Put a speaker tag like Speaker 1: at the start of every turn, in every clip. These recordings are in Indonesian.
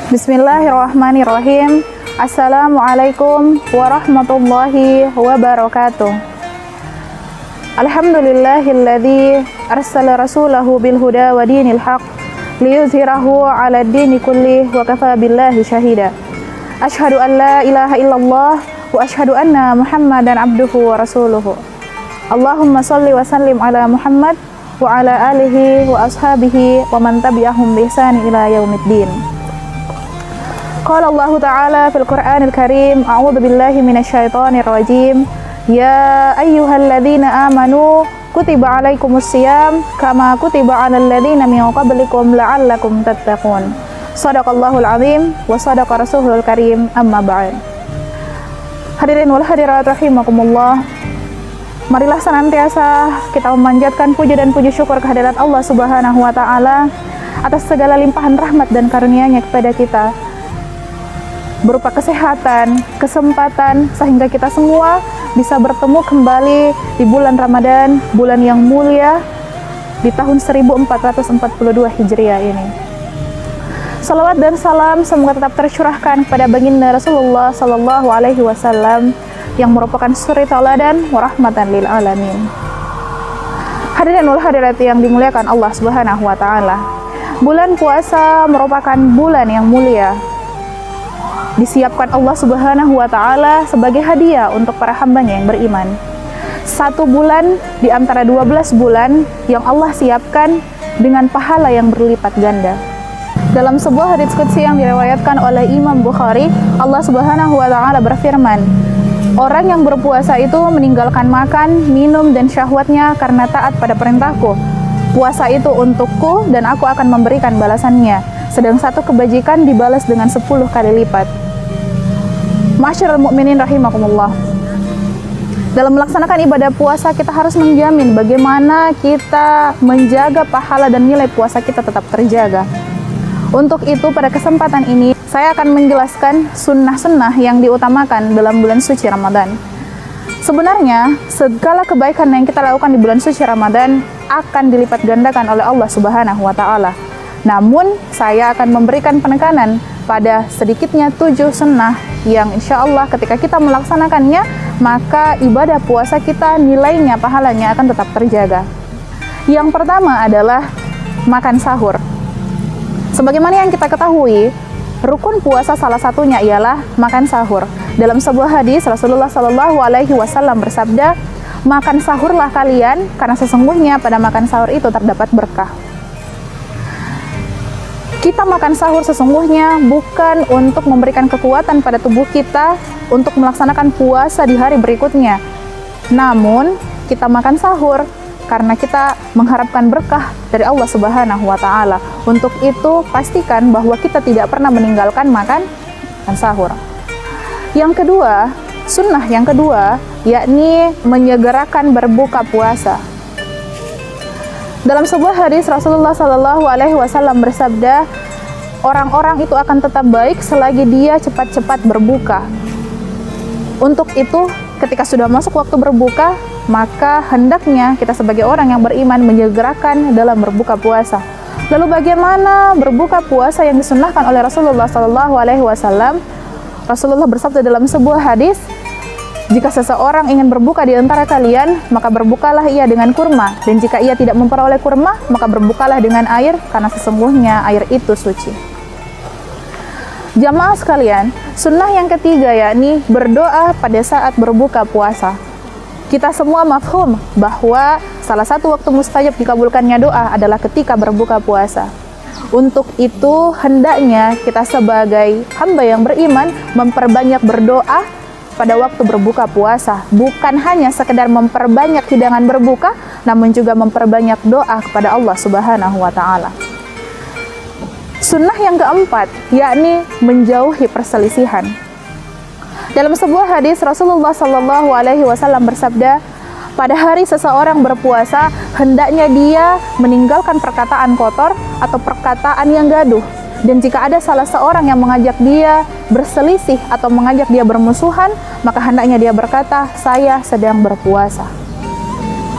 Speaker 1: Bismillahirrahmanirrahim. Assalamualaikum warahmatullahi wabarakatuh. Alhamdulillahilladzi arsala rasulahu bil huda wa dinil haq liyuzhirahu 'ala ad-dini kulli wa kafa billahi syahida. Asyhadu an la ilaha illallah wa asyhadu anna Muhammadan abduhu wa rasuluhu. Allahumma shalli wa sallim ala Muhammad wa ala alihi wa ashabihi wa man tabi'ahum bi ihsan ila yaumiddin. Qala Allah Ta'ala fil Qur'anil Karim, a'udzu billahi minasyaitonir rajim. Ya ayyuhalladzina amanu kutiba alaikumus syiyam kama kutiba 'alal ladzina min qablikum la'allakum tattaqun. Shadaqallahul azim wa shadaqa rasulul karim, amma ba'd. Hadirin wal hadirat rahimakumullah. Marilah senantiasa kita memanjatkan puja dan puji syukur kehadirat Allah Subhanahu wa taala atas segala limpahan rahmat dan karunia-Nya kepada kita, berupa kesehatan, kesempatan, sehingga kita semua bisa bertemu kembali di bulan Ramadan, bulan yang mulia di tahun 1442 Hijriah ini. Salawat dan salam semoga tetap tercurahkan kepada baginda Rasulullah Sallallahu Alaihi Wasallam yang merupakan suri tauladan wa rahmatan lil alamin. Hadirin wal hadirat yang dimuliakan Allah Subhanahu wa taala. Bulan puasa merupakan bulan yang mulia, disiapkan Allah Subhanahu wa taala sebagai hadiah untuk para hambanya yang beriman. 1 bulan di antara 12 bulan yang Allah siapkan dengan pahala yang berlipat ganda. Dalam sebuah hadits qudsi yang diriwayatkan oleh Imam Bukhari, Allah Subhanahu wa taala berfirman, orang yang berpuasa itu meninggalkan makan, minum dan syahwatnya karena taat pada perintahku. Puasa itu untukku dan aku akan memberikan balasannya, sedang satu kebajikan dibalas dengan 10 kali lipat. Ma'asyiral mu'minin rahimakumullah. Dalam melaksanakan ibadah puasa, kita harus menjamin bagaimana kita menjaga pahala dan nilai puasa kita tetap terjaga. Untuk itu, pada kesempatan ini, saya akan menjelaskan sunnah-sunnah yang diutamakan dalam bulan suci Ramadan. Sebenarnya, segala kebaikan yang kita lakukan di bulan suci Ramadan akan dilipat gandakan oleh Allah Subhanahu wa ta'ala. Namun, saya akan memberikan penekanan pada sedikitnya 7 sunnah yang insya Allah ketika kita melaksanakannya, maka ibadah puasa kita nilainya, pahalanya akan tetap terjaga. Yang pertama adalah makan sahur. Sebagaimana yang kita ketahui, rukun puasa salah satunya ialah makan sahur. Dalam sebuah hadis, Rasulullah Shallallahu Alaihi Wasallam bersabda, makan sahurlah kalian, karena sesungguhnya pada makan sahur itu terdapat berkah. Kita makan sahur sesungguhnya bukan untuk memberikan kekuatan pada tubuh kita untuk melaksanakan puasa di hari berikutnya. Namun, kita makan sahur karena kita mengharapkan berkah dari Allah Subhanahu wa taala. Untuk itu, pastikan bahwa kita tidak pernah meninggalkan makan sahur. Yang kedua, sunnah yang kedua, yakni menyegerakan berbuka puasa. Dalam sebuah hadis Rasulullah Sallallahu Alaihi Wasallam bersabda, orang-orang itu akan tetap baik selagi dia cepat-cepat berbuka. Untuk itu, ketika sudah masuk waktu berbuka, maka hendaknya kita sebagai orang yang beriman menyegerakan dalam berbuka puasa. Lalu bagaimana berbuka puasa yang disunnahkan oleh Rasulullah Sallallahu Alaihi Wasallam? Rasulullah bersabda dalam sebuah hadis, jika seseorang ingin berbuka di antara kalian, maka berbukalah ia dengan kurma, dan jika ia tidak memperoleh kurma, maka berbukalah dengan air, karena sesungguhnya air itu suci. Jamaah sekalian, sunnah yang ketiga yakni berdoa pada saat berbuka puasa. Kita semua mafhum bahwa salah satu waktu mustajab dikabulkannya doa adalah ketika berbuka puasa. Untuk itu, hendaknya kita sebagai hamba yang beriman memperbanyak berdoa pada waktu berbuka puasa, bukan hanya sekedar memperbanyak hidangan berbuka, namun juga memperbanyak doa kepada Allah Subhanahu wa taala. Sunnah yang keempat, yakni menjauhi perselisihan. Dalam sebuah hadis Rasulullah Sallallahu Alaihi Wasallam bersabda, pada hari seseorang berpuasa, hendaknya dia meninggalkan perkataan kotor atau perkataan yang gaduh. Dan jika ada salah seorang yang mengajak dia berselisih atau mengajak dia bermusuhan, maka hendaknya dia berkata, saya sedang berpuasa.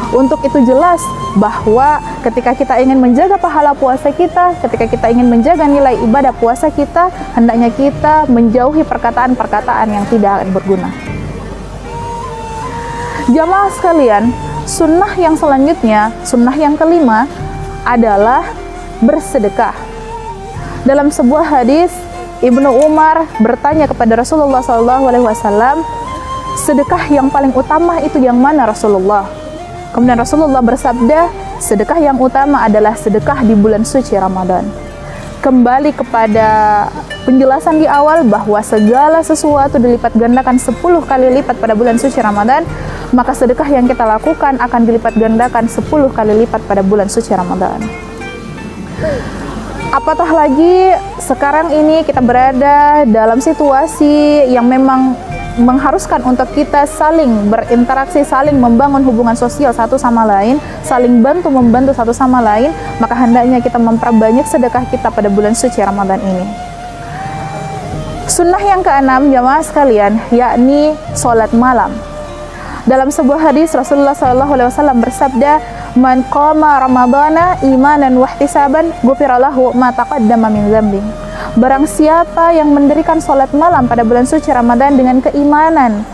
Speaker 1: Untuk itu jelas bahwa ketika kita ingin menjaga pahala puasa kita, ketika kita ingin menjaga nilai ibadah puasa kita, hendaknya kita menjauhi perkataan-perkataan yang tidak berguna. Jamaah sekalian, sunnah yang selanjutnya, sunnah yang kelima adalah bersedekah. Dalam sebuah hadis, Ibnu Umar bertanya kepada Rasulullah SAW, sedekah yang paling utama itu yang mana Rasulullah? Kemudian Rasulullah bersabda, sedekah yang utama adalah sedekah di bulan suci Ramadan. Kembali kepada penjelasan di awal bahwa segala sesuatu dilipat gandakan 10 kali lipat pada bulan suci Ramadan, maka sedekah yang kita lakukan akan dilipat gandakan 10 kali lipat pada bulan suci Ramadan. Apatah lagi sekarang ini kita berada dalam situasi yang memang mengharuskan untuk kita saling berinteraksi, saling membangun hubungan sosial satu sama lain, saling bantu-membantu satu sama lain, maka hendaknya kita memperbanyak sedekah kita pada bulan suci Ramadan ini. Sunnah yang keenam, jamaah sekalian, yakni sholat malam. Dalam sebuah hadis Rasulullah SAW bersabda, "Man qama Ramadana imanan wa ihtisaban, ghufira lahu ma taqaddama min dzambi." Barang siapa yang mendirikan sholat malam pada bulan suci Ramadan dengan keimanan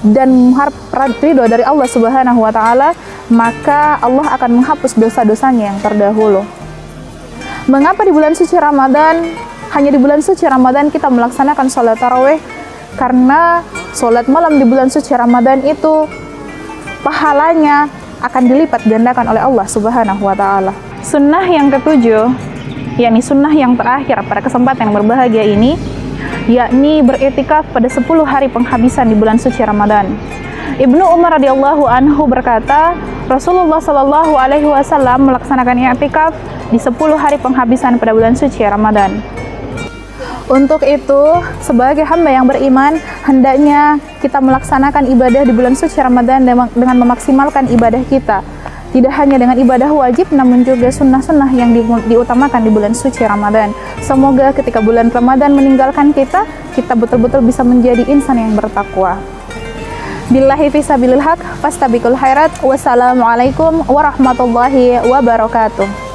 Speaker 1: dan mengharap ridho dari Allah Subhanahu wa Ta'ala, maka Allah akan menghapus dosa-dosanya yang terdahulu. Mengapa di bulan suci Ramadan, hanya di bulan suci Ramadan kita melaksanakan sholat tarawih? Karena sholat malam di bulan suci Ramadan itu pahalanya akan dilipat gandakan oleh Allah Subhanahu wa Ta'ala. Sunnah yang ketujuh, yakni sunnah yang terakhir pada kesempatan yang berbahagia ini, yakni beriktikaf pada 10 hari penghabisan di bulan suci Ramadan. Ibnu Umar radhiyallahu anhu berkata, Rasulullah sallallahu alaihi wasallam melaksanakan i'tikaf di 10 hari penghabisan pada bulan suci Ramadan. Untuk itu, sebagai hamba yang beriman, hendaknya kita melaksanakan ibadah di bulan suci Ramadan dengan memaksimalkan ibadah kita. Tidak hanya dengan ibadah wajib, namun juga sunnah-sunnah yang diutamakan di bulan suci Ramadan. Semoga ketika bulan Ramadan meninggalkan kita, kita betul-betul bisa menjadi insan yang bertakwa. Billahi fisabilil haq, fastabiqul khairat. Wassalamualaikum warahmatullahi wabarakatuh.